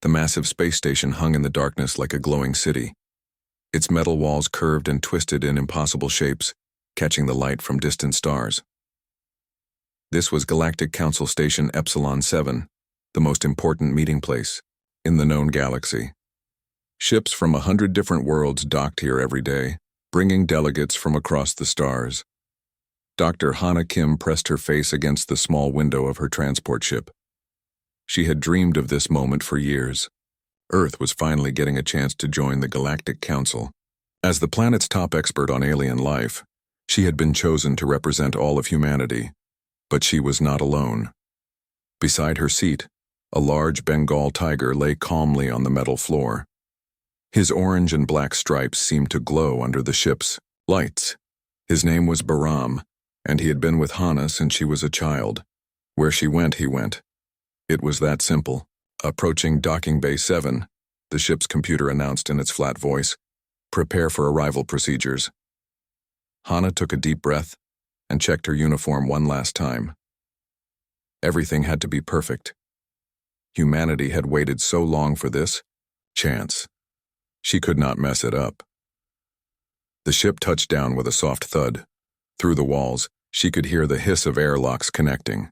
The massive space station hung in the darkness like a glowing city. Its metal walls curved and twisted in impossible shapes, catching the light from distant stars. This was Galactic Council Station Epsilon 7, the most important meeting place in the known galaxy. Ships from 100 different worlds docked here every day, bringing delegates from across the stars. Dr. Hana Kim pressed her face against the small window of her transport ship. She had dreamed of this moment for years. Earth was finally getting a chance to join the Galactic Council. As the planet's top expert on alien life, she had been chosen to represent all of humanity. But she was not alone. Beside her seat, a large Bengal tiger lay calmly on the metal floor. His orange and black stripes seemed to glow under the ship's lights. His name was Bahram, and he had been with Hana since she was a child. Where she went, he went. It was that simple. Approaching Docking Bay 7, the ship's computer announced in its flat voice, "Prepare for arrival procedures." Hana took a deep breath and checked her uniform one last time. Everything had to be perfect. Humanity had waited so long for this chance. She could not mess it up. The ship touched down with a soft thud. Through the walls, she could hear the hiss of airlocks connecting.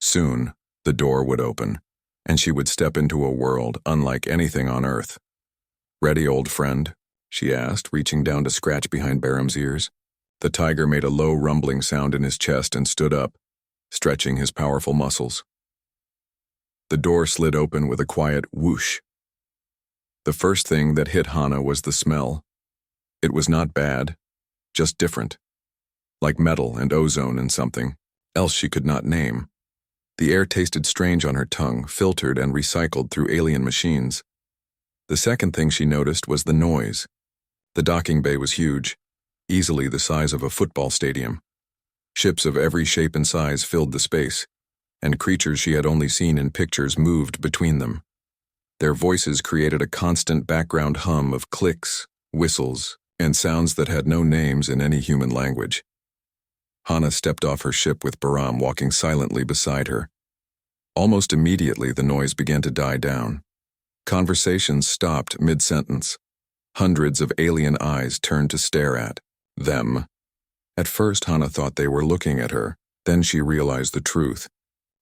Soon, the door would open, and she would step into a world unlike anything on Earth. "Ready, old friend?" she asked, reaching down to scratch behind Bahram's ears. The tiger made a low rumbling sound in his chest and stood up, stretching his powerful muscles. The door slid open with a quiet whoosh. The first thing that hit Hana was the smell. It was not bad, just different. Like metal and ozone and something else she could not name. The air tasted strange on her tongue, filtered and recycled through alien machines. The second thing she noticed was the noise. The docking bay was huge, easily the size of a football stadium. Ships of every shape and size filled the space, and creatures she had only seen in pictures moved between them. Their voices created a constant background hum of clicks, whistles, and sounds that had no names in any human language. Hana stepped off her ship with Bahram walking silently beside her. Almost immediately, the noise began to die down. Conversations stopped mid-sentence. Hundreds of alien eyes turned to stare at them. At first, Hana thought they were looking at her. Then she realized the truth.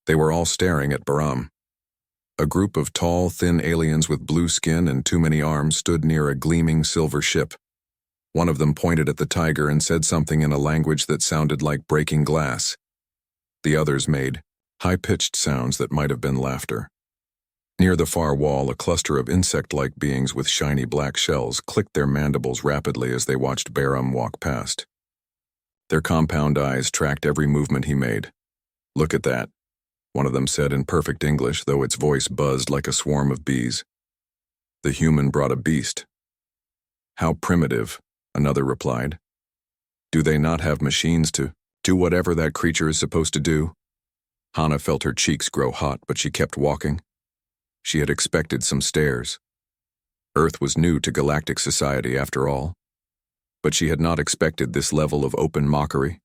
They were all staring at Bahram. A group of tall, thin aliens with blue skin and too many arms stood near a gleaming silver ship. One of them pointed at the tiger and said something in a language that sounded like breaking glass. The others made high-pitched sounds that might have been laughter. Near the far wall, a cluster of insect-like beings with shiny black shells clicked their mandibles rapidly as they watched Bahram walk past. Their compound eyes tracked every movement he made. "Look at that," one of them said in perfect English, though its voice buzzed like a swarm of bees. "The human brought a beast." "How primitive," another replied. "Do they not have machines to do whatever that creature is supposed to do?" Hana felt her cheeks grow hot, but she kept walking. She had expected some stares. Earth was new to galactic society after all. But she had not expected this level of open mockery.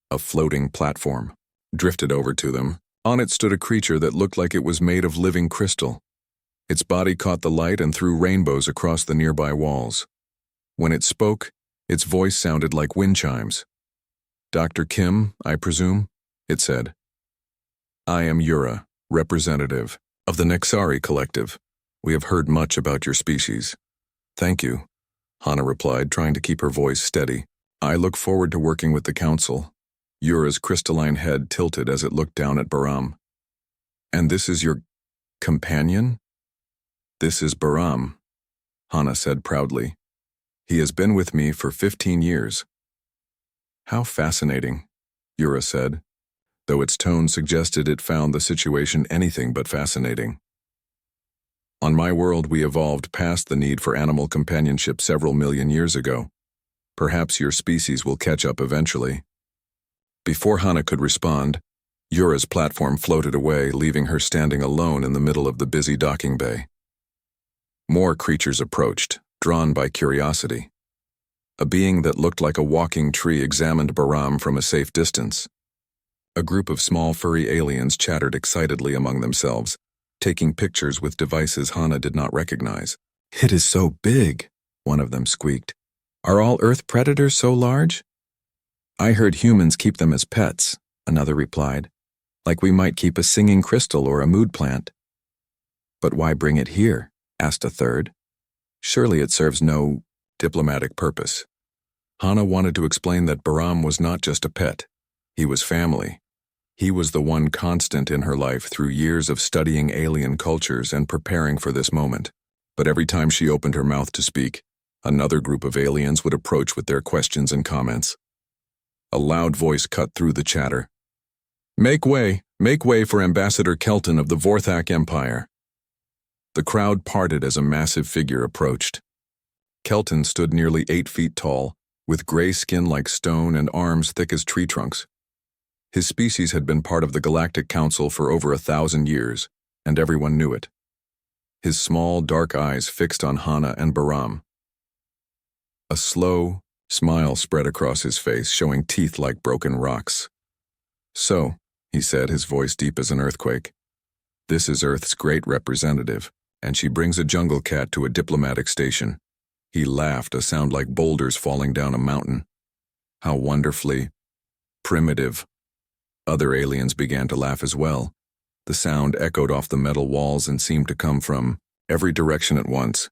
A floating platform drifted over to them. On it stood a creature that looked like it was made of living crystal. Its body caught the light and threw rainbows across the nearby walls. When it spoke, its voice sounded like wind chimes. "Dr. Kim, I presume?" it said. "I am Yura, representative of the Nexari Collective. We have heard much about your species." "Thank you," Hana replied, trying to keep her voice steady. "I look forward to working with the Council." Yura's crystalline head tilted as it looked down at Bahram. "And this is your companion?" "This is Bahram," Hana said proudly. "He has been with me for 15 years. "How fascinating," Yura said, though its tone suggested it found the situation anything but fascinating. "On my world, we evolved past the need for animal companionship several million years ago. Perhaps your species will catch up eventually." Before Hana could respond, Yura's platform floated away, leaving her standing alone in the middle of the busy docking bay. More creatures approached, drawn by curiosity. A being that looked like a walking tree examined Bahram from a safe distance. A group of small furry aliens chattered excitedly among themselves, taking pictures with devices Hana did not recognize. "It is so big," one of them squeaked. "Are all Earth predators so large?" "I heard humans keep them as pets," another replied, "like we might keep a singing crystal or a mood plant." "But why bring it here?" asked a third. "Surely it serves no diplomatic purpose." Hana wanted to explain that Bahram was not just a pet. He was family. He was the one constant in her life through years of studying alien cultures and preparing for this moment. But every time she opened her mouth to speak, another group of aliens would approach with their questions and comments. A loud voice cut through the chatter. Make way for Ambassador Kelton of the Vorthak Empire." The crowd parted as a massive figure approached. Kelton stood nearly 8 feet tall, with gray skin like stone and arms thick as tree trunks. His species had been part of the Galactic Council for over 1,000 years, and everyone knew it. His small, dark eyes fixed on Hana and Bahram. A slow smile spread across his face, showing teeth like broken rocks. "So," he said, his voice deep as an earthquake, "this is Earth's great representative, and she brings a jungle cat to a diplomatic station." He laughed, a sound like boulders falling down a mountain. "How wonderfully primitive." Other aliens began to laugh as well. The sound echoed off the metal walls and seemed to come from every direction at once.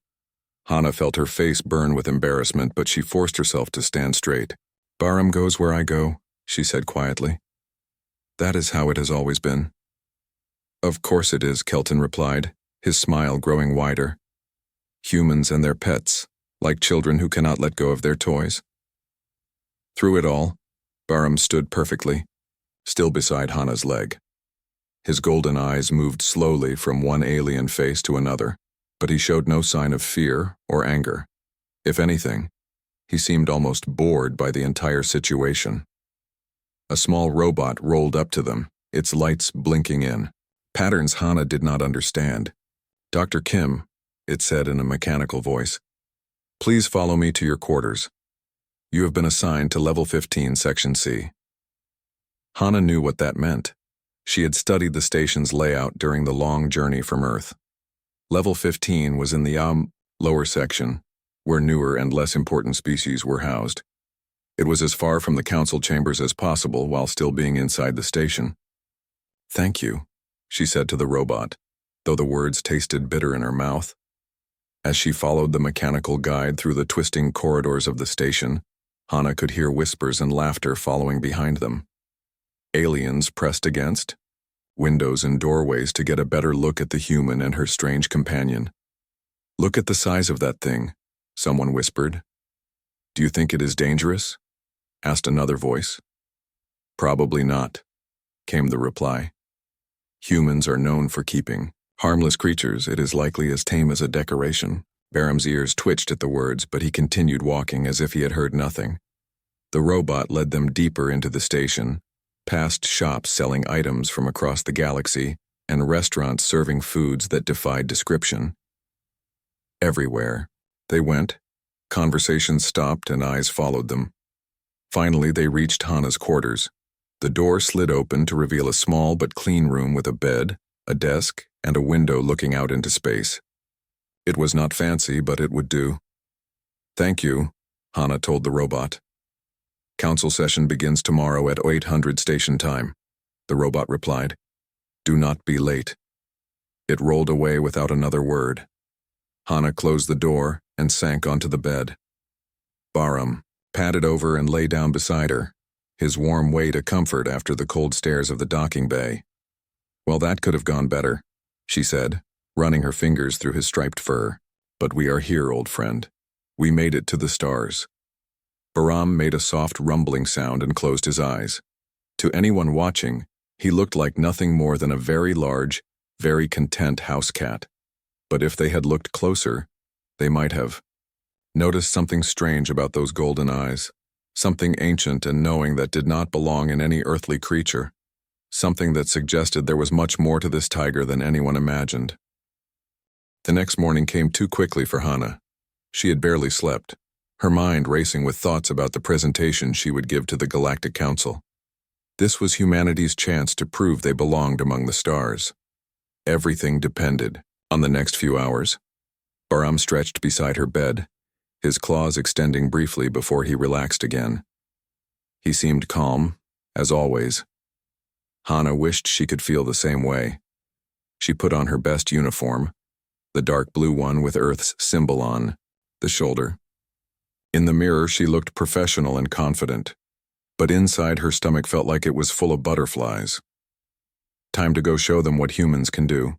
Hana felt her face burn with embarrassment, but she forced herself to stand straight. "Bahram goes where I go," she said quietly. "That is how it has always been." "Of course it is," Kelton replied, his smile growing wider. "Humans and their pets, like children who cannot let go of their toys." Through it all, Bahram stood perfectly, still beside Hana's leg. His golden eyes moved slowly from one alien face to another, but he showed no sign of fear or anger. If anything, he seemed almost bored by the entire situation. A small robot rolled up to them, its lights blinking in. Patterns Hana did not understand. "Dr. Kim," it said in a mechanical voice, "please follow me to your quarters. You have been assigned to Level 15, Section C." Hana knew what that meant. She had studied the station's layout during the long journey from Earth. Level 15 was in the lower section, where newer and less important species were housed. It was as far from the council chambers as possible while still being inside the station. "Thank you," she said to the robot, though the words tasted bitter in her mouth. As she followed the mechanical guide through the twisting corridors of the station, Hana could hear whispers and laughter following behind them. Aliens pressed against windows and doorways to get a better look at the human and her strange companion. "Look at the size of that thing," someone whispered. "Do you think it is dangerous?" asked another voice. "Probably not," came the reply. "Humans are known for keeping harmless creatures. It is likely as tame as a decoration." Bahram's ears twitched at the words, but he continued walking as if he had heard nothing. The robot led them deeper into the station, past shops selling items from across the galaxy and restaurants serving foods that defied description. Everywhere they went, conversations stopped and eyes followed them. Finally, they reached Hana's quarters. The door slid open to reveal a small but clean room with a bed, a desk, and a window looking out into space. It was not fancy, but it would do. "Thank you," Hana told the robot. "Council session begins tomorrow at 800 station time," the robot replied. "Do not be late." It rolled away without another word. Hana closed the door and sank onto the bed. Bahram padded over and lay down beside her, his warm weight a comfort after the cold stairs of the docking bay. "Well, that could have gone better," she said, running her fingers through his striped fur. "But we are here, old friend. We made it to the stars." Bahram made a soft rumbling sound and closed his eyes. To anyone watching, he looked like nothing more than a very large, very content house cat. But if they had looked closer, they might have noticed something strange about those golden eyes, something ancient and knowing that did not belong in any earthly creature, something that suggested there was much more to this tiger than anyone imagined. The next morning came too quickly for Hana. She had barely slept, her mind racing with thoughts about the presentation she would give to the Galactic Council. This was humanity's chance to prove they belonged among the stars. Everything depended on the next few hours. Bahram stretched beside her bed, his claws extending briefly before he relaxed again. He seemed calm, as always. Hana wished she could feel the same way. She put on her best uniform, the dark blue one with Earth's symbol on the shoulder. In the mirror, she looked professional and confident, but inside her stomach felt like it was full of butterflies. "Time to go show them what humans can do,"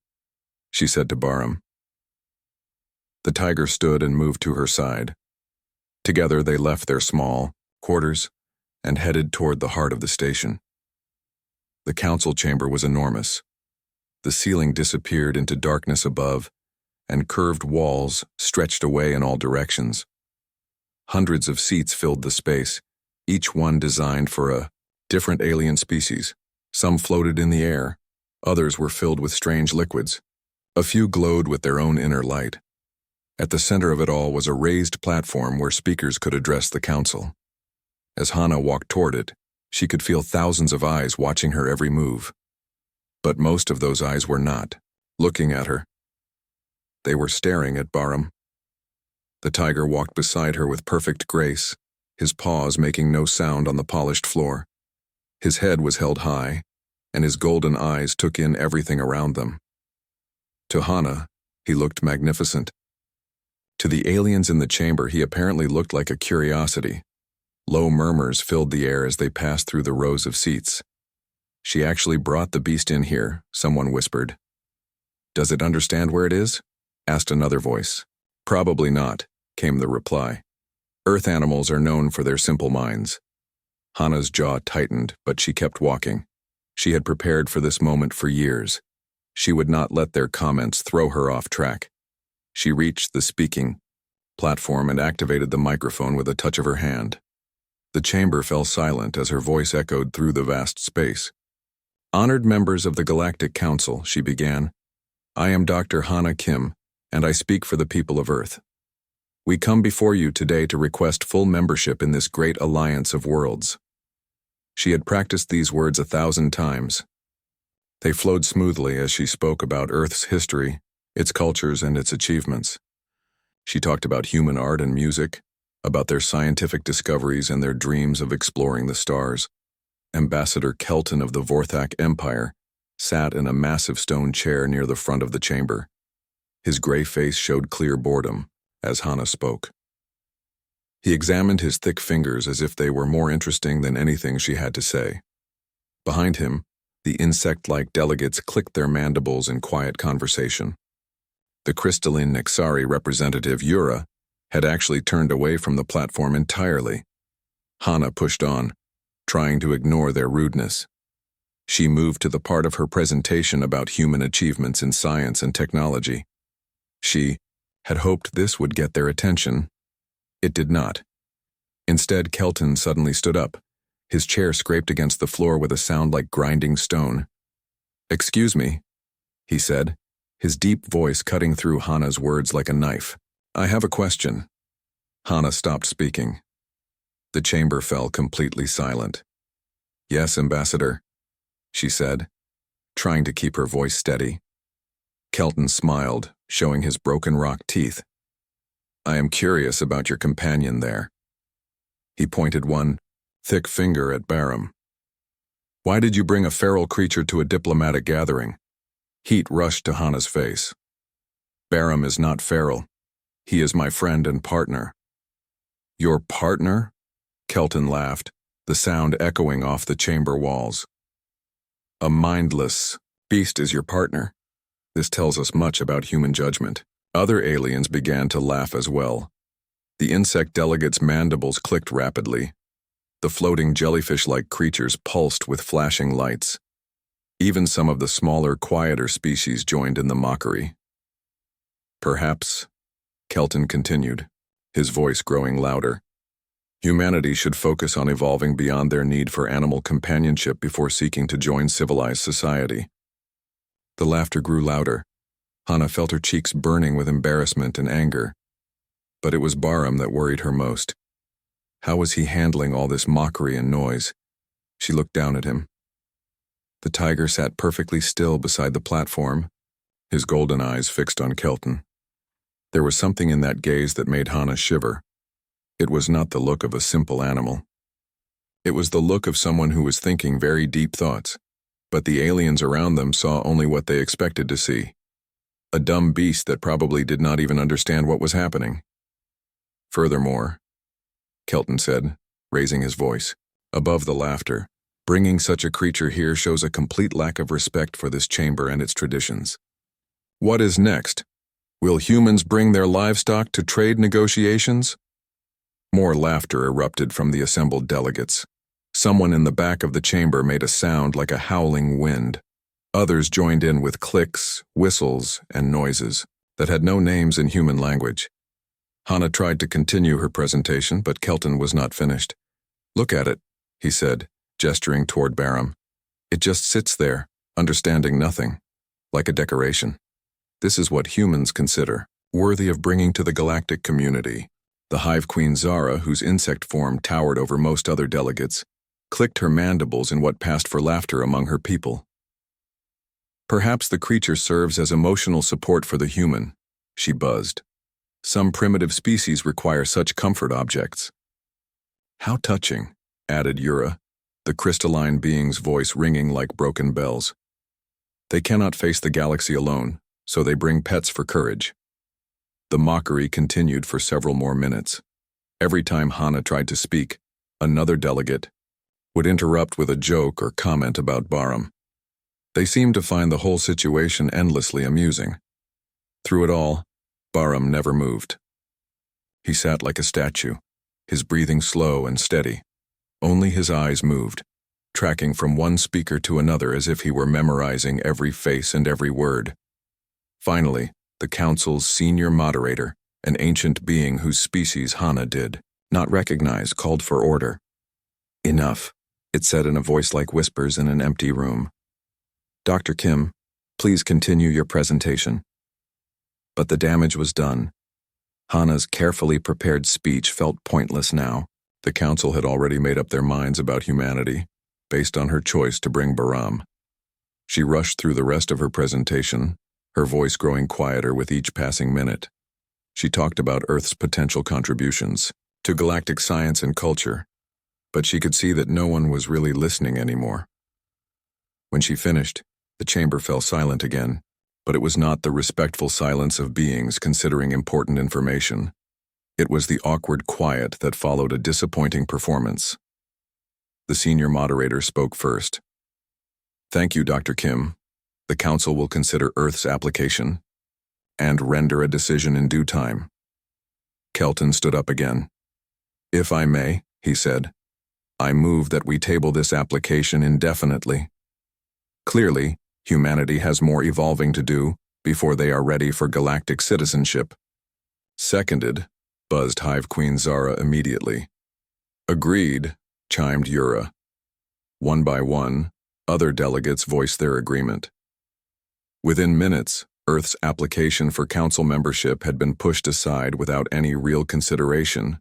she said to Bahram. The tiger stood and moved to her side. Together they left their small quarters and headed toward the heart of the station. The council chamber was enormous. The ceiling disappeared into darkness above, and curved walls stretched away in all directions. Hundreds of seats filled the space, each one designed for a different alien species. Some floated in the air, others were filled with strange liquids. A few glowed with their own inner light. At the center of it all was a raised platform where speakers could address the council. As Hana walked toward it, she could feel thousands of eyes watching her every move. But most of those eyes were not looking at her. They were staring at Bahram. The tiger walked beside her with perfect grace, his paws making no sound on the polished floor. His head was held high, and his golden eyes took in everything around them. To Hana, he looked magnificent. To the aliens in the chamber, he apparently looked like a curiosity. Low murmurs filled the air as they passed through the rows of seats. "She actually brought the beast in here," someone whispered. "Does it understand where it is?" asked another voice. "Probably not," came the reply. "Earth animals are known for their simple minds." Hana's jaw tightened, but she kept walking. She had prepared for this moment for years. She would not let their comments throw her off track. She reached the speaking platform and activated the microphone with a touch of her hand. The chamber fell silent as her voice echoed through the vast space. "Honored members of the Galactic Council," she began. "I am Dr. Hana Kim, and I speak for the people of Earth. We come before you today to request full membership in this great alliance of worlds." She had practiced these words 1,000 times. They flowed smoothly as she spoke about Earth's history, its cultures, and its achievements. She talked about human art and music, about their scientific discoveries and their dreams of exploring the stars. Ambassador Kelton of the Vorthak Empire sat in a massive stone chair near the front of the chamber. His gray face showed clear boredom as Hana spoke. He examined his thick fingers as if they were more interesting than anything she had to say. Behind him, the insect-like delegates clicked their mandibles in quiet conversation. The crystalline Nexari representative, Yura, had actually turned away from the platform entirely. Hana pushed on, trying to ignore their rudeness. She moved to the part of her presentation about human achievements in science and technology. She had hoped this would get their attention. It did not. Instead, Kelton suddenly stood up. His chair scraped against the floor with a sound like grinding stone. "Excuse me," he said, his deep voice cutting through Hana's words like a knife. "I have a question." Hana stopped speaking. The chamber fell completely silent. "Yes, Ambassador," she said, trying to keep her voice steady. Kelton smiled, showing his broken rock teeth. "I am curious about your companion there." He pointed one thick finger at Bahram. "Why did you bring a feral creature to a diplomatic gathering?" Heat rushed to Hana's face. "Bahram is not feral. He is my friend and partner." "Your partner?" Kelton laughed, the sound echoing off the chamber walls. "A mindless beast is your partner. This tells us much about human judgment." Other aliens began to laugh as well. The insect delegates' mandibles clicked rapidly. The floating jellyfish-like creatures pulsed with flashing lights. Even some of the smaller, quieter species joined in the mockery. "Perhaps," Kelton continued, his voice growing louder, "humanity should focus on evolving beyond their need for animal companionship before seeking to join civilized society." The laughter grew louder. Hana felt her cheeks burning with embarrassment and anger. But it was Bahram that worried her most. How was he handling all this mockery and noise? She looked down at him. The tiger sat perfectly still beside the platform, his golden eyes fixed on Kelton. There was something in that gaze that made Hana shiver. It was not the look of a simple animal. It was the look of someone who was thinking very deep thoughts, but the aliens around them saw only what they expected to see. A dumb beast that probably did not even understand what was happening. Furthermore, Kelton said, raising his voice, above the laughter, bringing such a creature here shows a complete lack of respect for this chamber and its traditions. What is next? Will humans bring their livestock to trade negotiations? More laughter erupted from the assembled delegates. Someone in the back of the chamber made a sound like a howling wind. Others joined in with clicks, whistles, and noises that had no names in human language. Hana tried to continue her presentation, but Kelton was not finished. Look at it, he said, gesturing toward Barum. It just sits there, understanding nothing, like a decoration. This is what humans consider worthy of bringing to the galactic community. The Hive Queen Zara, whose insect form towered over most other delegates, clicked her mandibles in what passed for laughter among her people. Perhaps the creature serves as emotional support for the human, she buzzed. Some primitive species require such comfort objects. How touching, added Yura, the crystalline being's voice ringing like broken bells. They cannot face the galaxy alone, so they bring pets for courage. The mockery continued for several more minutes. Every time Hana tried to speak, another delegate would interrupt with a joke or comment about Barum. They seemed to find the whole situation endlessly amusing. Through it all, Barum never moved. He sat like a statue, his breathing slow and steady. Only his eyes moved, tracking from one speaker to another as if he were memorizing every face and every word. Finally, the council's senior moderator, an ancient being whose species Hana did not recognize, called for order. Enough, it said in a voice like whispers in an empty room. Dr. Kim, please continue your presentation. But the damage was done. Hana's carefully prepared speech felt pointless now. The council had already made up their minds about humanity, based on her choice to bring Barum. She rushed through the rest of her presentation, her voice growing quieter with each passing minute. She talked about Earth's potential contributions to galactic science and culture, but she could see that no one was really listening anymore. When she finished, the chamber fell silent again, but it was not the respectful silence of beings considering important information. It was the awkward quiet that followed a disappointing performance. The senior moderator spoke first. Thank you, Dr. Kim. The council will consider Earth's application and render a decision in due time. Kelton stood up again. If I may, he said, I move that we table this application indefinitely. Clearly, humanity has more evolving to do before they are ready for galactic citizenship. Seconded, buzzed Hive Queen Zara immediately. Agreed, chimed Yura. One by one, other delegates voiced their agreement. Within minutes, Earth's application for council membership had been pushed aside without any real consideration.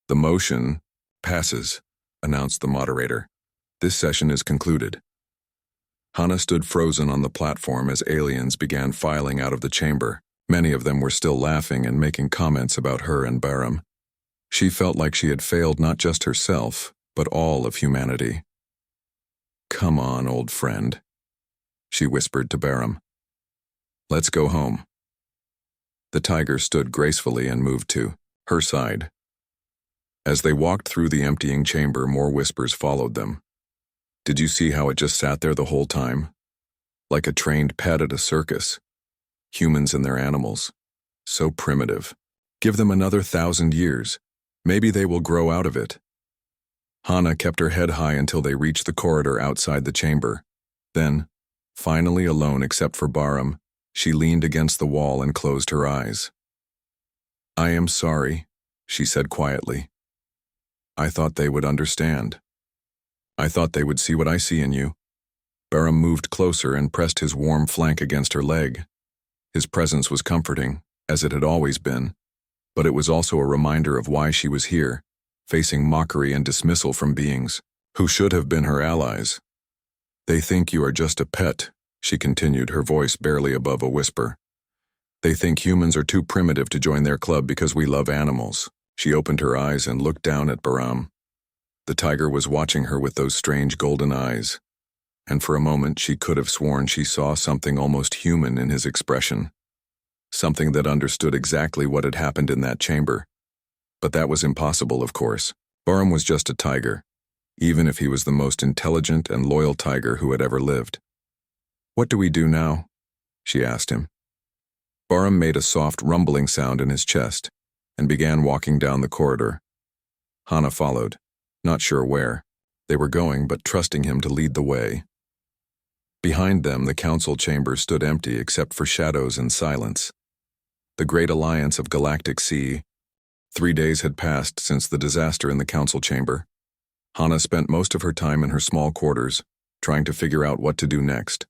The motion passes, announced the moderator. This session is concluded. Hana stood frozen on the platform as aliens began filing out of the chamber. Many of them were still laughing and making comments about her and Barum. She felt like she had failed not just herself, but all of humanity. Come on, old friend, she whispered to Barum. Let's go home. The tiger stood gracefully and moved to her side. As they walked through the emptying chamber, more whispers followed them. Did you see how it just sat there the whole time? Like a trained pet at a circus. Humans and their animals. So primitive. Give them another 1,000 years. Maybe they will grow out of it. Hana kept her head high until they reached the corridor outside the chamber. Then, finally alone except for Barum, she leaned against the wall and closed her eyes. I am sorry, she said quietly. I thought they would understand. I thought they would see what I see in you. Barum moved closer and pressed his warm flank against her leg. His presence was comforting, as it had always been, but it was also a reminder of why she was here, facing mockery and dismissal from beings who should have been her allies. They think you are just a pet, she continued, her voice barely above a whisper. They think humans are too primitive to join their club because we love animals. She opened her eyes and looked down at Bahram. The tiger was watching her with those strange golden eyes, and for a moment she could have sworn she saw something almost human in his expression. Something that understood exactly what had happened in that chamber. But that was impossible, of course. Bahram was just a tiger, even if he was the most intelligent and loyal tiger who had ever lived. "What do we do now?" she asked him. Bahram made a soft rumbling sound in his chest and began walking down the corridor. Hana followed, not sure where they were going, but trusting him to lead the way. Behind them, the council chamber stood empty except for shadows and silence. The Great Alliance of Galactic Sea. 3 days had passed since the disaster in the council chamber. Hana spent most of her time in her small quarters, trying to figure out what to do next.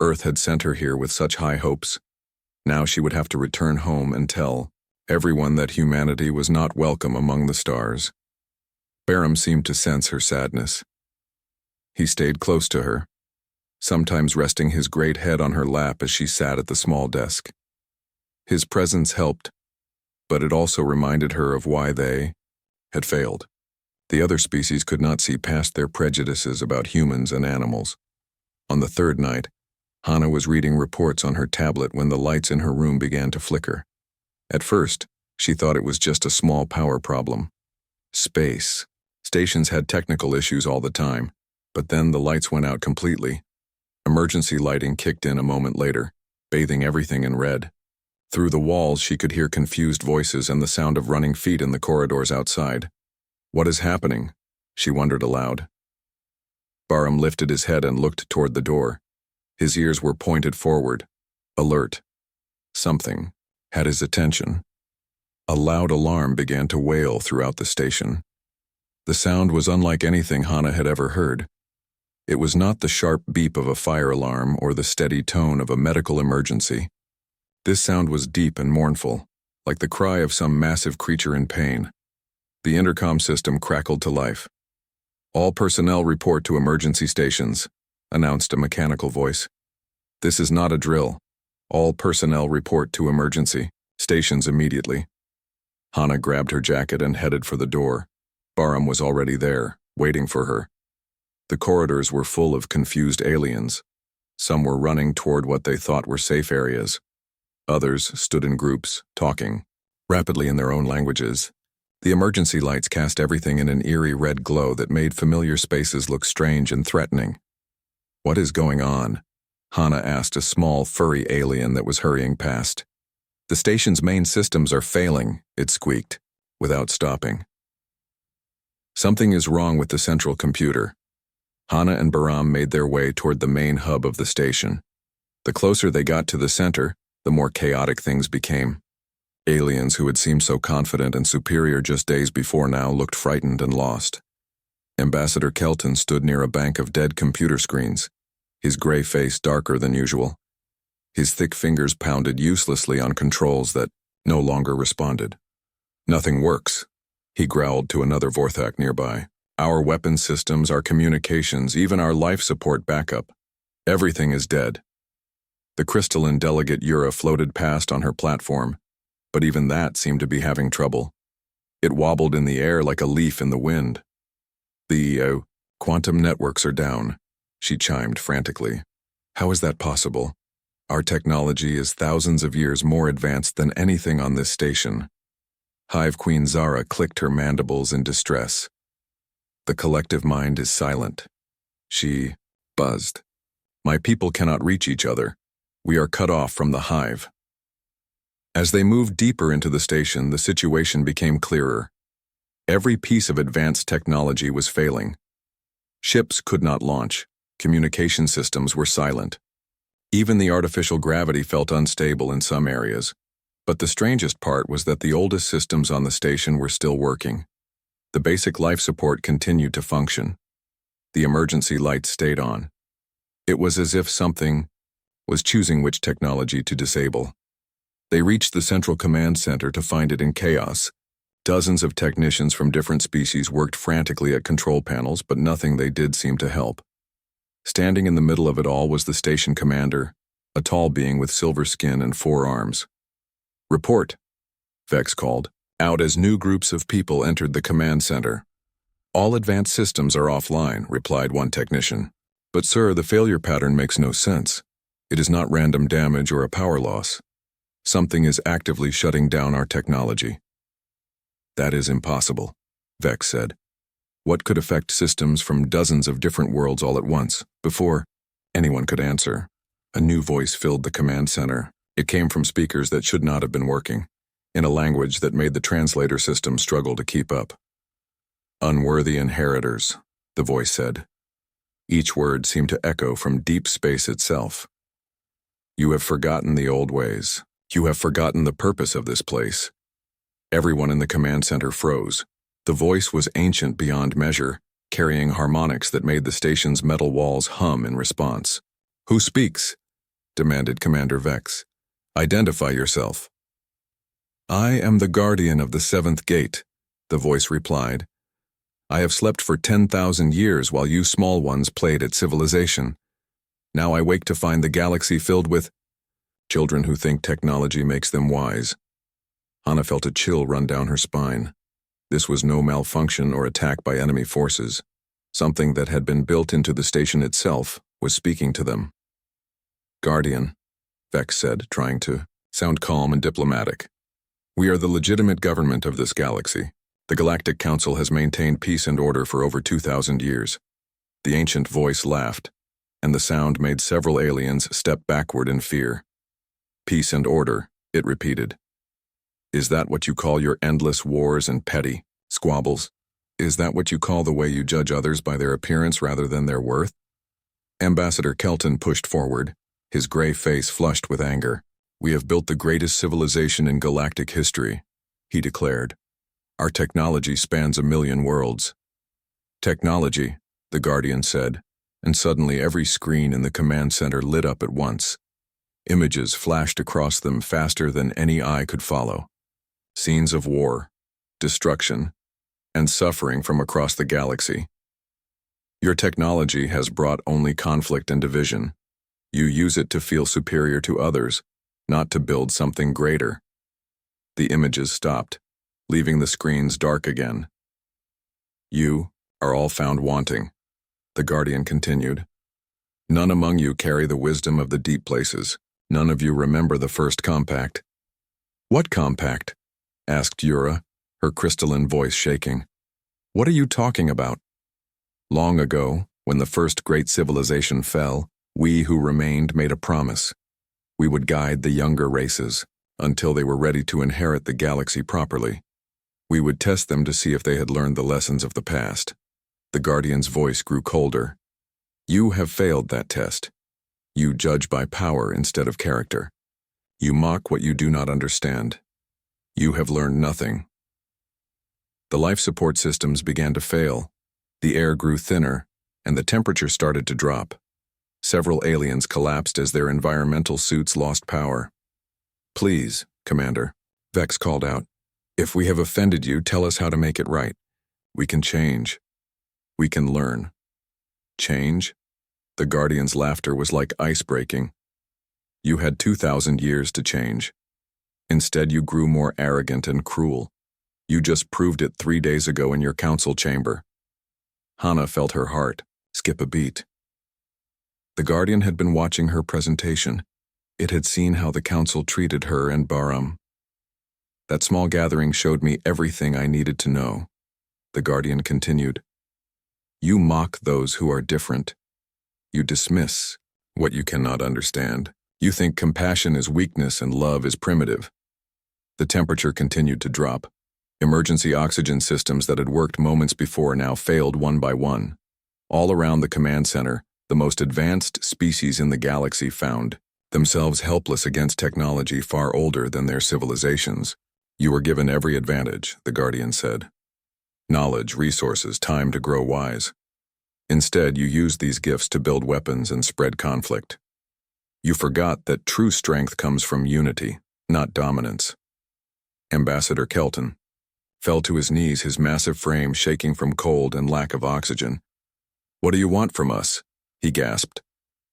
Earth had sent her here with such high hopes. Now she would have to return home and tell everyone that humanity was not welcome among the stars. Bahram seemed to sense her sadness. He stayed close to her, sometimes resting his great head on her lap as she sat at the small desk. His presence helped, but it also reminded her of why they had failed. The other species could not see past their prejudices about humans and animals. On the third night, Hana was reading reports on her tablet when the lights in her room began to flicker. At first, she thought it was just a small power problem. Space. Stations had technical issues all the time, but then the lights went out completely. Emergency lighting kicked in a moment later, bathing everything in red. Through the walls, she could hear confused voices and the sound of running feet in the corridors outside. "What is happening?" she wondered aloud. Bahram lifted his head and looked toward the door. His ears were pointed forward, alert. Something had his attention. A loud alarm began to wail throughout the station. The sound was unlike anything Hana had ever heard. It was not the sharp beep of a fire alarm or the steady tone of a medical emergency. This sound was deep and mournful, like the cry of some massive creature in pain. The intercom system crackled to life. "All personnel report to emergency stations," announced a mechanical voice. "This is not a drill. All personnel report to emergency stations immediately." Hana grabbed her jacket and headed for the door. Bahram was already there, waiting for her. The corridors were full of confused aliens. Some were running toward what they thought were safe areas. Others stood in groups, talking rapidly in their own languages. The emergency lights cast everything in an eerie red glow that made familiar spaces look strange and threatening. "What is going on?" Hana asked a small, furry alien that was hurrying past. "The station's main systems are failing," it squeaked, without stopping. "Something is wrong with the central computer." Hana and Bahram made their way toward the main hub of the station. The closer they got to the center, the more chaotic things became. Aliens who had seemed so confident and superior just days before now looked frightened and lost. Ambassador Kelton stood near a bank of dead computer screens, his gray face darker than usual. His thick fingers pounded uselessly on controls that no longer responded. "Nothing works," he growled to another Vorthak nearby. "Our weapon systems, our communications, even our life support backup. Everything is dead." The crystalline delegate Yura floated past on her platform, but even that seemed to be having trouble. It wobbled in the air like a leaf in the wind. "The quantum networks are down," she chimed frantically. "How is that possible? Our technology is thousands of years more advanced than anything on this station." Hive Queen Zara clicked her mandibles in distress. "The collective mind is silent." She buzzed. "My people cannot reach each other. We are cut off from the hive." As they moved deeper into the station, the situation became clearer. Every piece of advanced technology was failing. Ships could not launch. Communication systems were silent. Even the artificial gravity felt unstable in some areas. But the strangest part was that the oldest systems on the station were still working. The basic life support continued to function. The emergency lights stayed on. It was as if something was choosing which technology to disable. They reached the central command center to find it in chaos. Dozens of technicians from different species worked frantically at control panels, but nothing they did seemed to help. Standing in the middle of it all was the station commander, a tall being with silver skin and 4 arms. "Report," Vex called, out as new groups of people entered the command center. "All advanced systems are offline," replied one technician. "But sir, the failure pattern makes no sense. It is not random damage or a power loss. Something is actively shutting down our technology." "That is impossible," Vex said. "What could affect systems from dozens of different worlds all at once?" Before anyone could answer, a new voice filled the command center. It came from speakers that should not have been working, in a language that made the translator system struggle to keep up. "Unworthy inheritors," the voice said. Each word seemed to echo from deep space itself. "You have forgotten the old ways. You have forgotten the purpose of this place." Everyone in the command center froze. The voice was ancient beyond measure, carrying harmonics that made the station's metal walls hum in response. "Who speaks?" demanded Commander Vex. "Identify yourself." "I am the guardian of the 7th gate," the voice replied. "I have slept for 10,000 years while you small ones played at civilization. Now I wake to find the galaxy filled with children who think technology makes them wise." Hana felt a chill run down her spine. This was no malfunction or attack by enemy forces. Something that had been built into the station itself was speaking to them. "Guardian," Vex said, trying to sound calm and diplomatic. "We are the legitimate government of this galaxy. The Galactic Council has maintained peace and order for over 2,000 years." The ancient voice laughed, and the sound made several aliens step backward in fear. "Peace and order," it repeated. "Is that what you call your endless wars and petty squabbles? Is that what you call the way you judge others by their appearance rather than their worth?" Ambassador Kelton pushed forward, his gray face flushed with anger. "We have built the greatest civilization in galactic history," he declared. "Our technology spans 1,000,000 worlds." "Technology," the Guardian said, and suddenly every screen in the command center lit up at once. Images flashed across them faster than any eye could follow. Scenes of war, destruction, and suffering from across the galaxy. "Your technology has brought only conflict and division. You use it to feel superior to others, not to build something greater." The images stopped, leaving the screens dark again. "You are all found wanting," the Guardian continued. "None among you carry the wisdom of the deep places. None of you remember the first compact." "What compact?" asked Yura, her crystalline voice shaking. "What are you talking about?" "Long ago, when the first great civilization fell, we who remained made a promise. We would guide the younger races until they were ready to inherit the galaxy properly. We would test them to see if they had learned the lessons of the past." The Guardian's voice grew colder. "You have failed that test. You judge by power instead of character. You mock what you do not understand. You have learned nothing." The life support systems began to fail. The air grew thinner, and the temperature started to drop. Several aliens collapsed as their environmental suits lost power. "Please, Commander," Vex called out. "If we have offended you, tell us how to make it right. We can change. We can learn." "Change?" The Guardian's laughter was like ice breaking. "You had 2,000 years to change. Instead, you grew more arrogant and cruel. You just proved it 3 days ago in your council chamber." Hana felt her heart skip a beat. The Guardian had been watching her presentation. It had seen how the council treated her and Baram. "That small gathering showed me everything I needed to know," the Guardian continued. "You mock those who are different. You dismiss what you cannot understand. You think compassion is weakness and love is primitive." The temperature continued to drop. Emergency oxygen systems that had worked moments before now failed one by one. All around the command center, the most advanced species in the galaxy found themselves helpless against technology far older than their civilizations. "You were given every advantage," the Guardian said. "Knowledge, resources, time to grow wise. Instead, you used these gifts to build weapons and spread conflict. You forgot that true strength comes from unity, not dominance." Ambassador Kelton fell to his knees, his massive frame shaking from cold and lack of oxygen. "What do you want from us?" He gasped.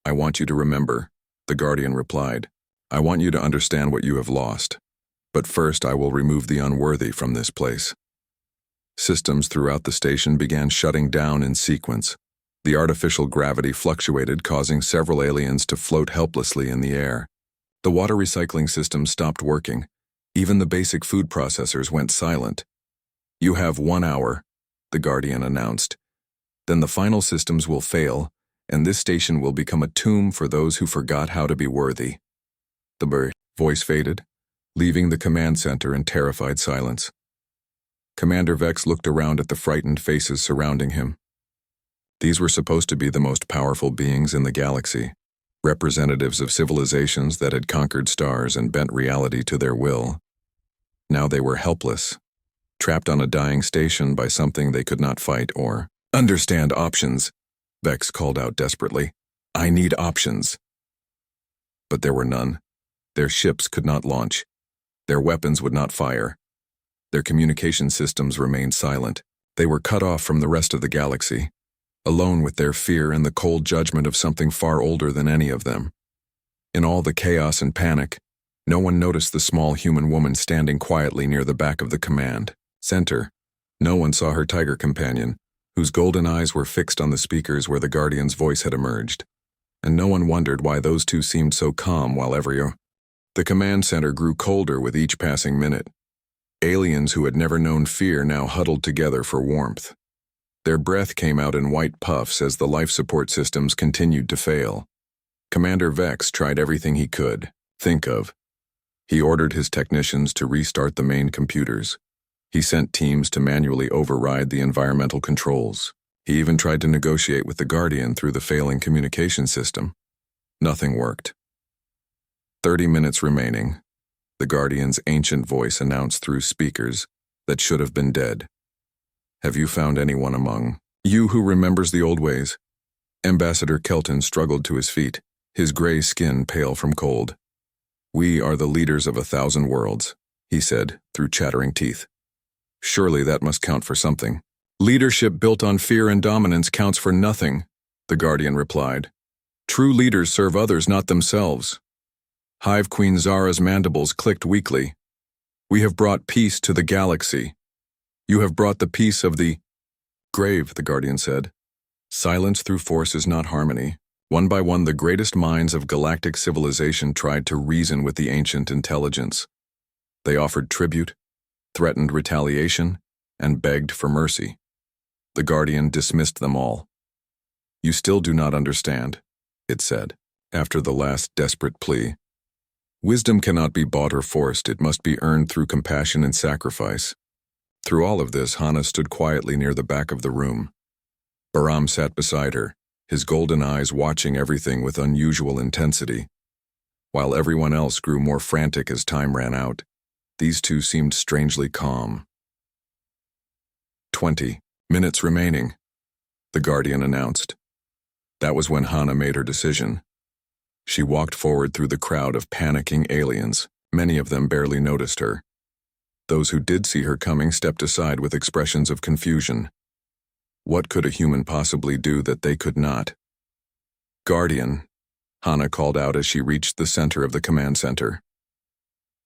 I want you to remember, the Guardian replied. I want you to understand what you have lost. But first I will remove the unworthy from this place. Systems throughout the station began shutting down in sequence. The artificial gravity fluctuated, causing several aliens to float helplessly in the air. The water recycling system stopped working. Even the basic food processors went silent. You have 1 hour, the Guardian announced. Then the final systems will fail, and this station will become a tomb for those who forgot how to be worthy. The voice faded, leaving the command center in terrified silence. Commander Vex looked around at the frightened faces surrounding him. These were supposed to be the most powerful beings in the galaxy, representatives of civilizations that had conquered stars and bent reality to their will. Now they were helpless, trapped on a dying station by something they could not fight or understand. Options, Vex called out desperately. I need options. But there were none. Their ships could not launch. Their weapons would not fire. Their communication systems remained silent. They were cut off from the rest of the galaxy, alone with their fear and the cold judgment of something far older than any of them. In all the chaos and panic, no one noticed the small human woman standing quietly near the back of the command center. No one saw her tiger companion, whose golden eyes were fixed on the speakers where the Guardian's voice had emerged. And no one wondered why those two seemed so calm while the command center grew colder with each passing minute. Aliens who had never known fear now huddled together for warmth. Their breath came out in white puffs as the life support systems continued to fail. Commander Vex tried everything he could think of. He ordered his technicians to restart the main computers. He sent teams to manually override the environmental controls. He even tried to negotiate with the Guardian through the failing communication system. Nothing worked. 30 minutes remaining. The Guardian's ancient voice announced through speakers that should have been dead. Have you found anyone among you who remembers the old ways? Ambassador Kelton struggled to his feet, his gray skin pale from cold. We are the leaders of 1,000 worlds, he said through chattering teeth. Surely that must count for something. Leadership built on fear and dominance counts for nothing, the Guardian replied. True leaders serve others, not themselves. Hive Queen Zara's mandibles clicked weakly. We have brought peace to the galaxy. You have brought the peace of the grave, the Guardian said. Silence through force is not harmony. One by one, the greatest minds of galactic civilization tried to reason with the ancient intelligence. They offered tribute, threatened retaliation, and begged for mercy. The Guardian dismissed them all. You still do not understand, it said, after the last desperate plea. Wisdom cannot be bought or forced, it must be earned through compassion and sacrifice. Through all of this, Hana stood quietly near the back of the room. Baram sat beside her, his golden eyes watching everything with unusual intensity. While everyone else grew more frantic as time ran out, these two seemed strangely calm. 20 minutes remaining, the Guardian announced. That was when Hana made her decision. She walked forward through the crowd of panicking aliens. Many of them barely noticed her. Those who did see her coming stepped aside with expressions of confusion. What could a human possibly do that they could not? Guardian, Hana called out as she reached the center of the command center.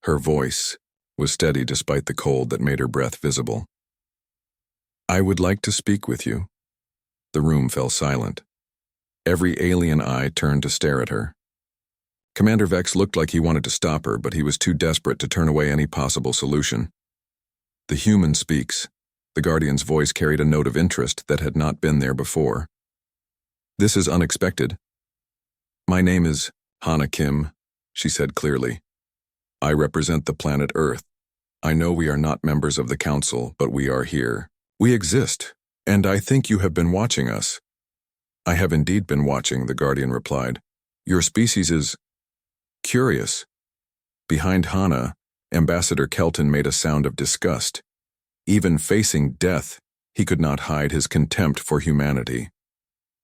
Her voice was steady despite the cold that made her breath visible. I would like to speak with you. The room fell silent. Every alien eye turned to stare at her. Commander Vex looked like he wanted to stop her, but he was too desperate to turn away any possible solution. The human speaks. The Guardian's voice carried a note of interest that had not been there before. This is unexpected. My name is Hana Kim, she said clearly. I represent the planet Earth. I know we are not members of the Council, but we are here. We exist, and I think you have been watching us. I have indeed been watching, the Guardian replied. Your species is curious. Behind Hana, Ambassador Kelton made a sound of disgust. Even facing death, he could not hide his contempt for humanity.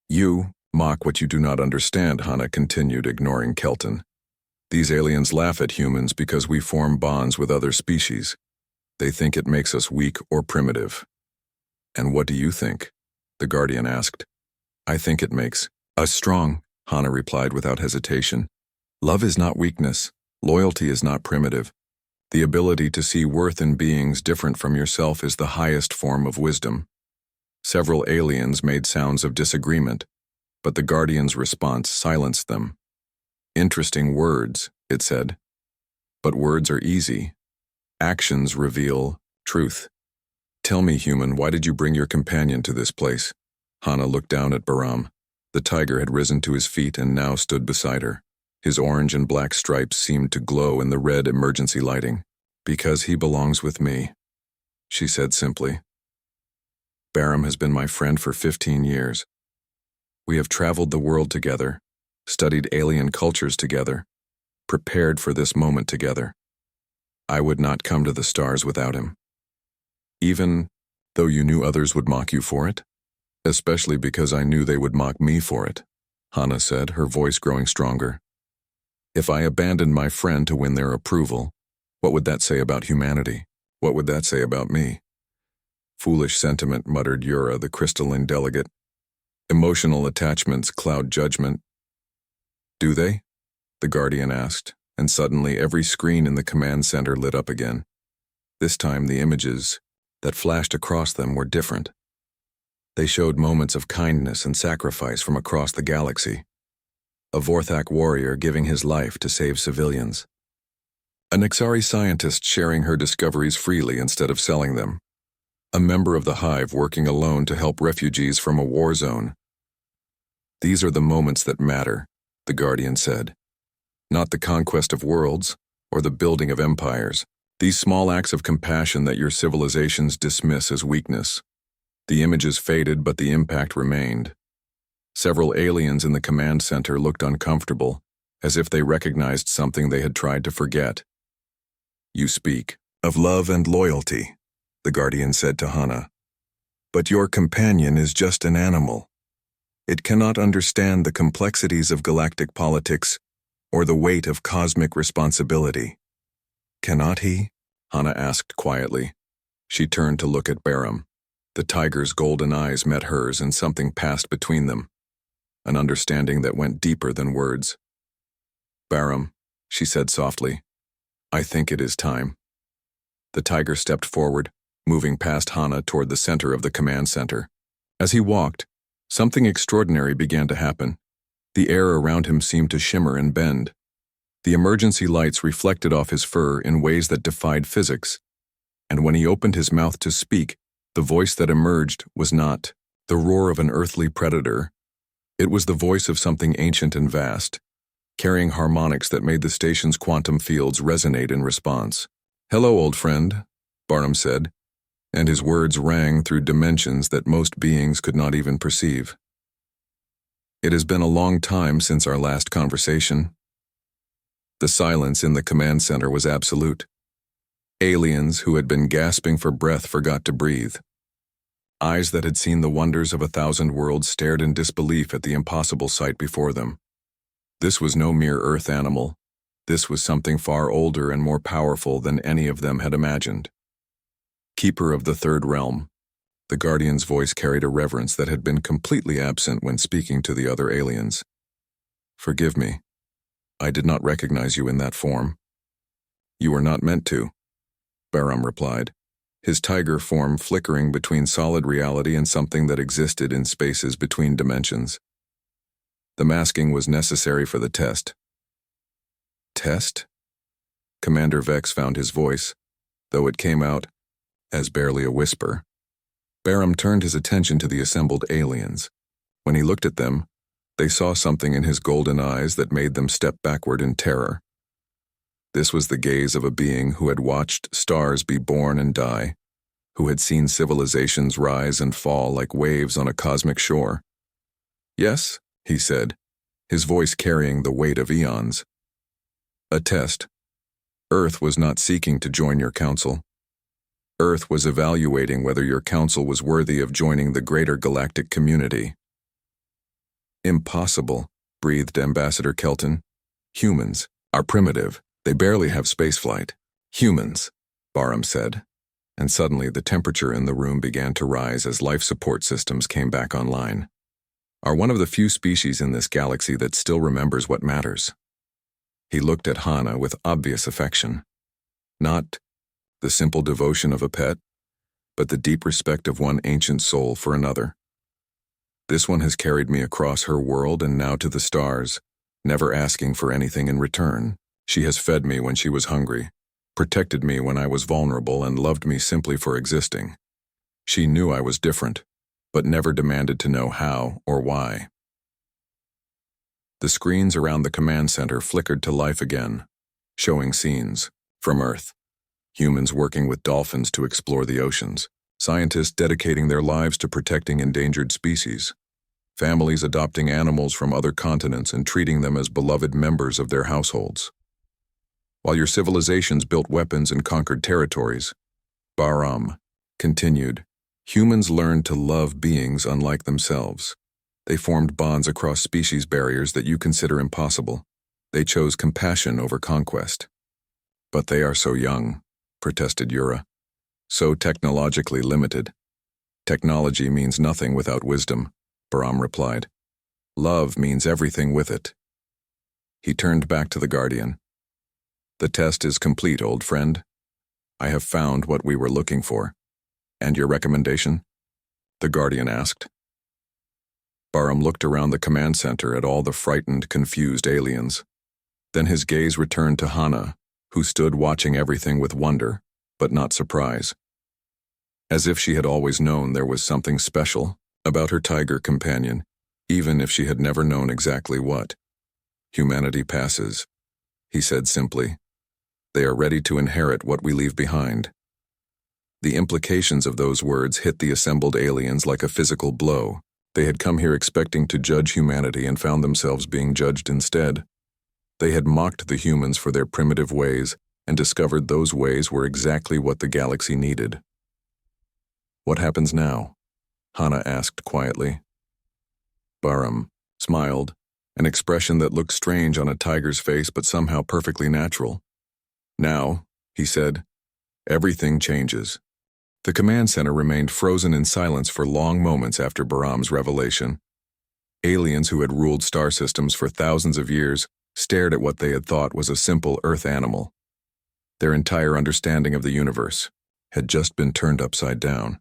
You mock what you do not understand, Hana continued, ignoring Kelton. These aliens laugh at humans because we form bonds with other species. They think it makes us weak or primitive. And what do you think? The Guardian asked. I think it makes Strong, Hana replied without hesitation. Love is not weakness. Loyalty is not primitive. The ability to see worth in beings different from yourself is the highest form of wisdom. Several aliens made sounds of disagreement, but the Guardian's response silenced them. Interesting words, it said. But words are easy. Actions reveal truth. Tell me, human, why did you bring your companion to this place? Hana looked down at Bahram. The tiger had risen to his feet and now stood beside her. His orange and black stripes seemed to glow in the red emergency lighting. Because he belongs with me, she said simply. Bahram has been my friend for 15 years. We have traveled the world together, studied alien cultures together, prepared for this moment together. I would not come to the stars without him. Even though you knew others would mock you for it? Especially because I knew they would mock me for it, Hana said, her voice growing stronger. If I abandoned my friend to win their approval, what would that say about humanity? What would that say about me? Foolish sentiment, muttered Yura, the crystalline delegate. Emotional attachments cloud judgment. Do they? The Guardian asked, and suddenly every screen in the command center lit up again. This time the images that flashed across them were different. They showed moments of kindness and sacrifice from across the galaxy. A Vorthak warrior giving his life to save civilians. A Nexari scientist sharing her discoveries freely instead of selling them. A member of the Hive working alone to help refugees from a war zone. These are the moments that matter, the Guardian said. Not the conquest of worlds or the building of empires. These small acts of compassion that your civilizations dismiss as weakness. The images faded, but the impact remained. Several aliens in the command center looked uncomfortable, as if they recognized something they had tried to forget. You speak of love and loyalty, the Guardian said to Hana. But your companion is just an animal. It cannot understand the complexities of galactic politics or the weight of cosmic responsibility. Cannot he? Hana asked quietly. She turned to look at Bahram. The tiger's golden eyes met hers and something passed between them. An understanding that went deeper than words. Bahram, she said softly, I think it is time. The tiger stepped forward, moving past Hana toward the center of the command center. As he walked, something extraordinary began to happen. The air around him seemed to shimmer and bend. The emergency lights reflected off his fur in ways that defied physics. And when he opened his mouth to speak, the voice that emerged was not the roar of an earthly predator. It was the voice of something ancient and vast, carrying harmonics that made the station's quantum fields resonate in response. Hello, old friend, Barnum said, and his words rang through dimensions that most beings could not even perceive. It has been a long time since our last conversation. The silence in the command center was absolute. Aliens who had been gasping for breath forgot to breathe. Eyes that had seen the wonders of 1,000 worlds stared in disbelief at the impossible sight before them. This was no mere earth animal. This was something far older and more powerful than any of them had imagined. Keeper of the Third Realm, the Guardian's voice carried a reverence that had been completely absent when speaking to the other aliens. Forgive me. I did not recognize you in that form. You were not meant to, Bahram replied, his tiger form flickering between solid reality and something that existed in spaces between dimensions. The masking was necessary for the test. Test? Commander Vex found his voice, though it came out as barely a whisper. Bahram turned his attention to the assembled aliens. When he looked at them, they saw something in his golden eyes that made them step backward in terror. This was the gaze of a being who had watched stars be born and die, who had seen civilizations rise and fall like waves on a cosmic shore. Yes, he said, his voice carrying the weight of eons. A test. Earth was not seeking to join your council. Earth was evaluating whether your council was worthy of joining the greater galactic community. Impossible, breathed Ambassador Kelton. Humans are primitive. They barely have spaceflight. Humans, Bahram said, and suddenly the temperature in the room began to rise as life support systems came back online. are one of the few species in this galaxy that still remembers what matters. He looked at Hana with obvious affection. Not the simple devotion of a pet, but the deep respect of one ancient soul for another. This one has carried me across her world and now to the stars, never asking for anything in return. She has fed me when she was hungry, protected me when I was vulnerable, and loved me simply for existing. She knew I was different, but never demanded to know how or why. The screens around the command center flickered to life again, showing scenes from Earth. Humans working with dolphins to explore the oceans, scientists dedicating their lives to protecting endangered species, families adopting animals from other continents and treating them as beloved members of their households. While your civilizations built weapons and conquered territories, Bahram continued, humans learned to love beings unlike themselves. They formed bonds across species barriers that you consider impossible. They chose compassion over conquest. But they are so young, protested Yura. So technologically limited. Technology means nothing without wisdom, Bahram replied. Love means everything with it. He turned back to the Guardian. The test is complete, old friend. I have found what we were looking for. And your recommendation? The Guardian asked. Bahram looked around the command center at all the frightened, confused aliens. Then his gaze returned to Hana, who stood watching everything with wonder, but not surprise. As if she had always known there was something special about her tiger companion, even if she had never known exactly what. Humanity passes, he said simply. They are ready to inherit what we leave behind. The implications of those words hit the assembled aliens like a physical blow. They had come here expecting to judge humanity and found themselves being judged instead. They had mocked the humans for their primitive ways and discovered those ways were exactly what the galaxy needed. What happens now? Hana asked quietly. Bahram smiled, an expression that looked strange on a tiger's face but somehow perfectly natural. Now, he said, everything changes. The command center remained frozen in silence for long moments after Bahram's revelation. Aliens who had ruled star systems for thousands of years stared at what they had thought was a simple Earth animal. Their entire understanding of the universe had just been turned upside down.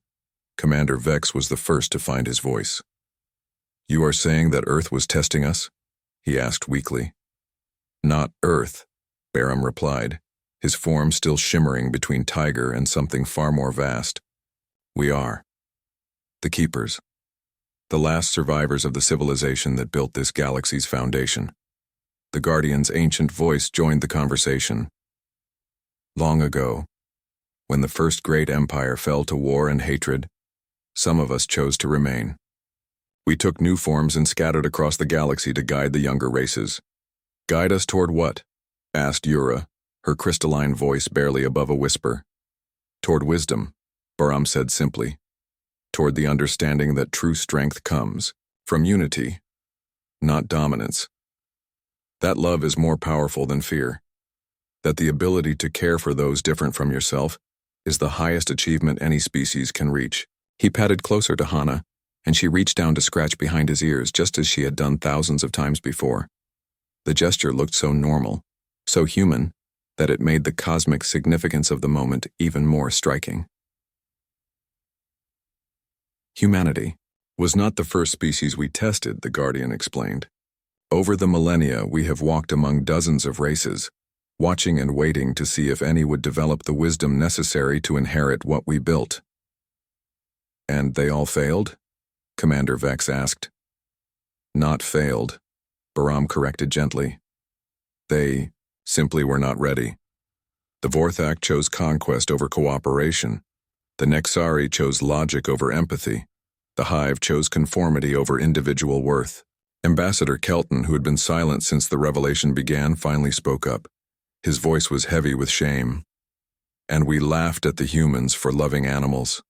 Commander Vex was the first to find his voice. You are saying that Earth was testing us? He asked weakly. Not Earth, Bahram replied, his form still shimmering between tiger and something far more vast. We are. The Keepers. The last survivors of the civilization that built this galaxy's foundation. The Guardian's ancient voice joined the conversation. Long ago, when the first great empire fell to war and hatred, some of us chose to remain. We took new forms and scattered across the galaxy to guide the younger races. Guide us toward what? Asked Yura, her crystalline voice barely above a whisper. Toward wisdom, Bahram said simply. Toward the understanding that true strength comes from unity, not dominance. That love is more powerful than fear. That the ability to care for those different from yourself is the highest achievement any species can reach. He patted closer to Hana, and she reached down to scratch behind his ears just as she had done thousands of times before. The gesture looked so normal, so human, that it made the cosmic significance of the moment even more striking. Humanity was not the first species we tested, the Guardian explained. Over the millennia, we have walked among dozens of races, watching and waiting to see if any would develop the wisdom necessary to inherit what we built. And they all failed? Commander Vex asked. Not failed, Bahram corrected gently. They simply were not ready. The Vorthak chose conquest over cooperation. The Nexari chose logic over empathy. The Hive chose conformity over individual worth. Ambassador Kelton, who had been silent since the revelation began, finally spoke up. His voice was heavy with shame. And we laughed at the humans for loving animals.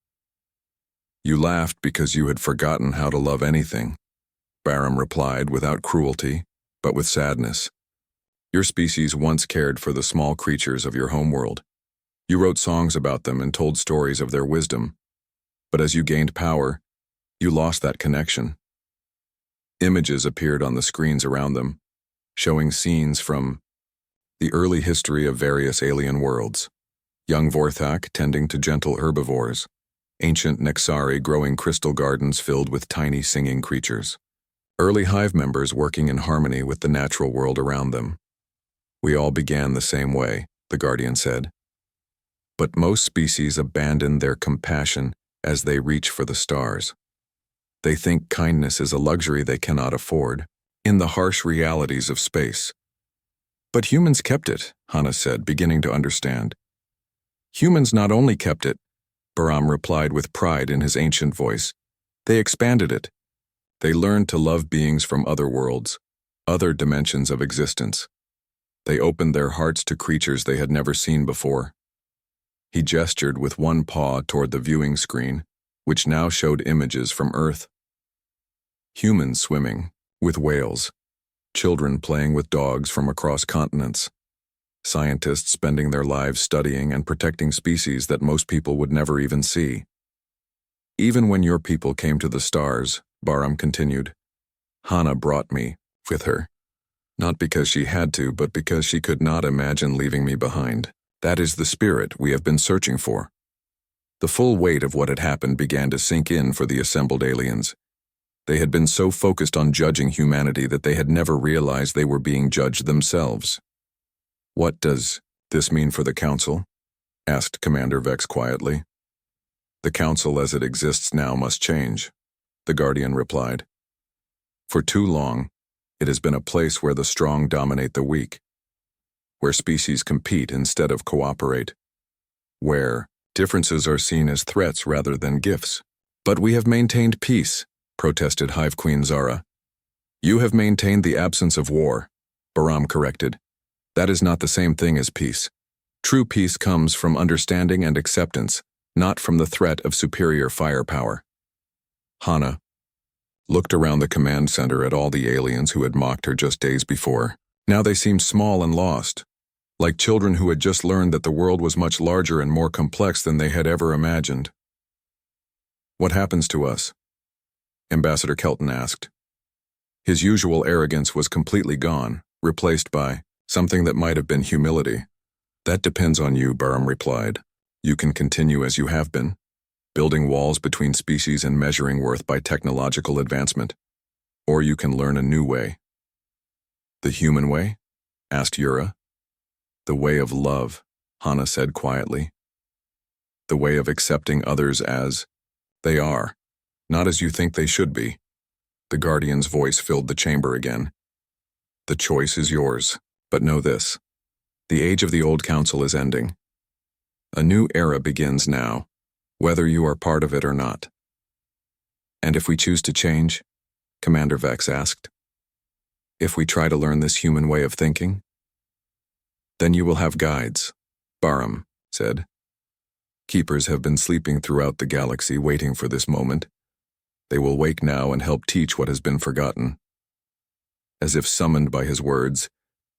You laughed because you had forgotten how to love anything, Bahram replied without cruelty, but with sadness. Your species once cared for the small creatures of your homeworld. You wrote songs about them and told stories of their wisdom. But as you gained power, you lost that connection. Images appeared on the screens around them, showing scenes from the early history of various alien worlds. Young Vorthak tending to gentle herbivores, ancient Nexari growing crystal gardens filled with tiny singing creatures, early hive members working in harmony with the natural world around them. We all began the same way, the Guardian said. But most species abandon their compassion as they reach for the stars. They think kindness is a luxury they cannot afford, in the harsh realities of space. But humans kept it, Hana said, beginning to understand. Humans not only kept it, Bahram replied with pride in his ancient voice. They expanded it. They learned to love beings from other worlds, other dimensions of existence. They opened their hearts to creatures they had never seen before. He gestured with one paw toward the viewing screen, which now showed images from Earth. Humans swimming with whales, children playing with dogs from across continents, scientists spending their lives studying and protecting species that most people would never even see. Even when your people came to the stars, Bahram continued, Hana brought me with her. Not because she had to, but because she could not imagine leaving me behind. That is the spirit we have been searching for. The full weight of what had happened began to sink in for the assembled aliens. They had been so focused on judging humanity that they had never realized they were being judged themselves. What does this mean for the Council? Asked Commander Vex quietly. The Council as it exists now must change, the Guardian replied. For too long, it has been a place where the strong dominate the weak, where species compete instead of cooperate, where differences are seen as threats rather than gifts. But we have maintained peace, protested Hive Queen Zara. You have maintained the absence of war, Bahram corrected. That is not the same thing as peace. True peace comes from understanding and acceptance, not from the threat of superior firepower. Hana looked around the command center at all the aliens who had mocked her just days before. Now they seemed small and lost, like children who had just learned that the world was much larger and more complex than they had ever imagined. What happens to us? Ambassador Kelton asked. His usual arrogance was completely gone, replaced by something that might have been humility. That depends on you, Bahram replied. You can continue as you have been, building walls between species and measuring worth by technological advancement. Or you can learn a new way. The human way? Asked Yura. The way of love, Hana said quietly. The way of accepting others as they are, not as you think they should be. The Guardian's voice filled the chamber again. The choice is yours, but know this. The age of the old council is ending. A new era begins now, whether you are part of it or not. And if we choose to change? Commander Vex asked. If we try to learn this human way of thinking? Then you will have guides, Bahram said. Keepers have been sleeping throughout the galaxy waiting for this moment. They will wake now and help teach what has been forgotten. As if summoned by his words,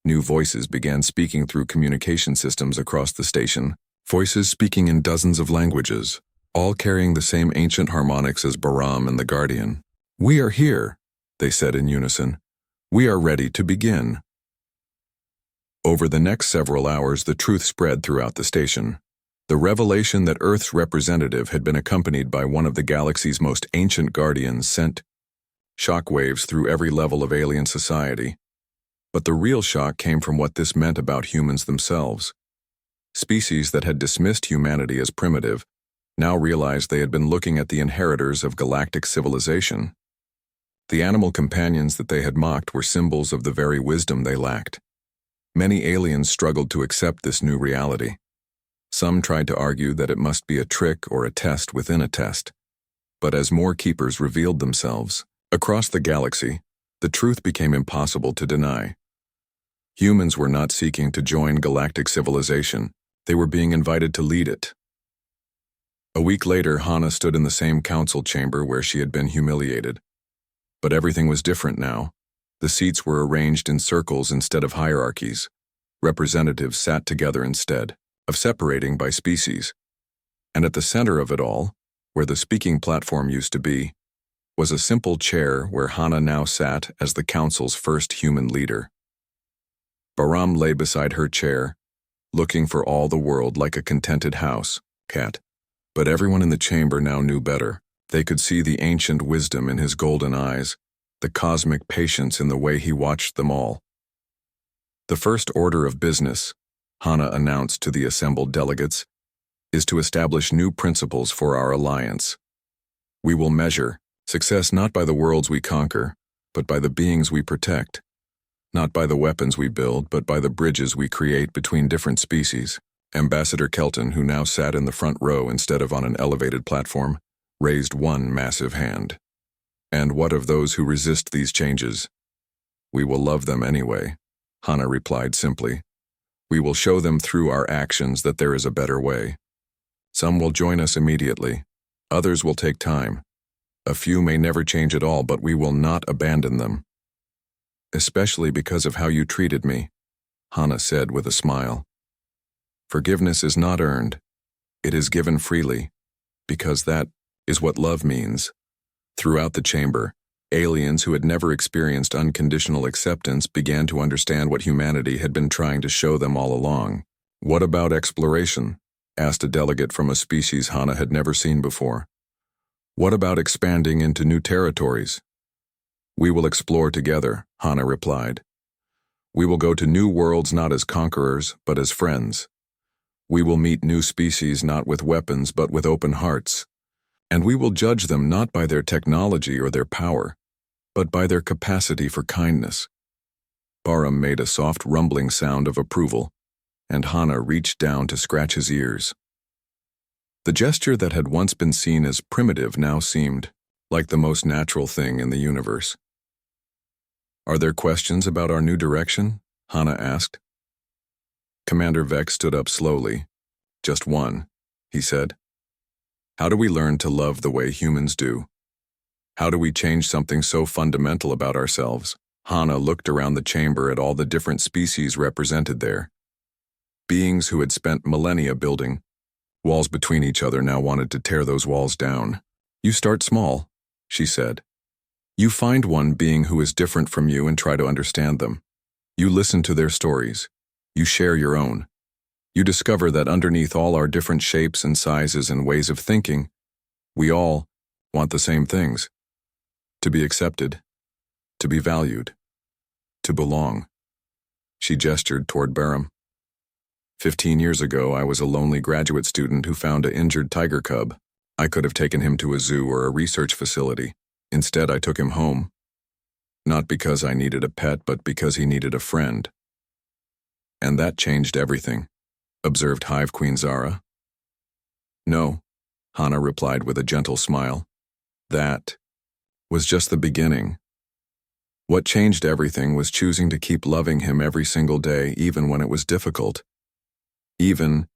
new voices began speaking through communication systems across the station, voices speaking in dozens of languages, all carrying the same ancient harmonics as Bahram and the Guardian. We are here, they said in unison. We are ready to begin. Over the next several hours, the truth spread throughout the station. The revelation that Earth's representative had been accompanied by one of the galaxy's most ancient guardians sent shockwaves through every level of alien society. But the real shock came from what this meant about humans themselves. Species that had dismissed humanity as primitive now realized they had been looking at the inheritors of galactic civilization. The animal companions that they had mocked were symbols of the very wisdom they lacked. Many aliens struggled to accept this new reality. Some tried to argue that it must be a trick or a test within a test. But as more keepers revealed themselves, across the galaxy, the truth became impossible to deny. Humans were not seeking to join galactic civilization. They were being invited to lead it. A week later, Hana stood in the same council chamber where she had been humiliated. But everything was different now. The seats were arranged in circles instead of hierarchies. Representatives sat together instead of separating by species. And at the center of it all, where the speaking platform used to be, was a simple chair where Hana now sat as the council's first human leader. Bahram lay beside her chair, looking for all the world like a contented house cat. But everyone in the chamber now knew better. They could see the ancient wisdom in his golden eyes, the cosmic patience in the way he watched them all. The first order of business, Hana announced to the assembled delegates, is to establish new principles for our alliance. We will measure success not by the worlds we conquer, but by the beings we protect. Not by the weapons we build, but by the bridges we create between different species. Ambassador Kelton, who now sat in the front row instead of on an elevated platform, raised one massive hand. And what of those who resist these changes? We will love them anyway, Hana replied simply. We will show them through our actions that there is a better way. Some will join us immediately. Others will take time. A few may never change at all, but we will not abandon them. Especially because of how you treated me, Hana said with a smile. Forgiveness is not earned. It is given freely, because that is what love means. Throughout the chamber, aliens who had never experienced unconditional acceptance began to understand what humanity had been trying to show them all along. What about exploration? Asked a delegate from a species Hana had never seen before. What about expanding into new territories? We will explore together, Hana replied. We will go to new worlds not as conquerors, but as friends. We will meet new species not with weapons, but with open hearts. And we will judge them not by their technology or their power, but by their capacity for kindness. Bahram made a soft rumbling sound of approval, and Hana reached down to scratch his ears. The gesture that had once been seen as primitive now seemed like the most natural thing in the universe. Are there questions about our new direction? Hana asked. Commander Vex stood up slowly. Just one, he said. How do we learn to love the way humans do? How do we change something so fundamental about ourselves? Hana looked around the chamber at all the different species represented there. Beings who had spent millennia building walls between each other now wanted to tear those walls down. You start small, she said. You find one being who is different from you and try to understand them. You listen to their stories. You share your own. You discover that underneath all our different shapes and sizes and ways of thinking, we all want the same things. To be accepted, to be valued, to belong. She gestured toward Bahram. 15 years ago, I was a lonely graduate student who found an injured tiger cub. I could have taken him to a zoo or a research facility. Instead, I took him home. Not because I needed a pet, but because he needed a friend. And that changed everything, observed Hive Queen Zara. No, Hana replied with a gentle smile. That was just the beginning. What changed everything was choosing to keep loving him every single day, even when it was difficult. Even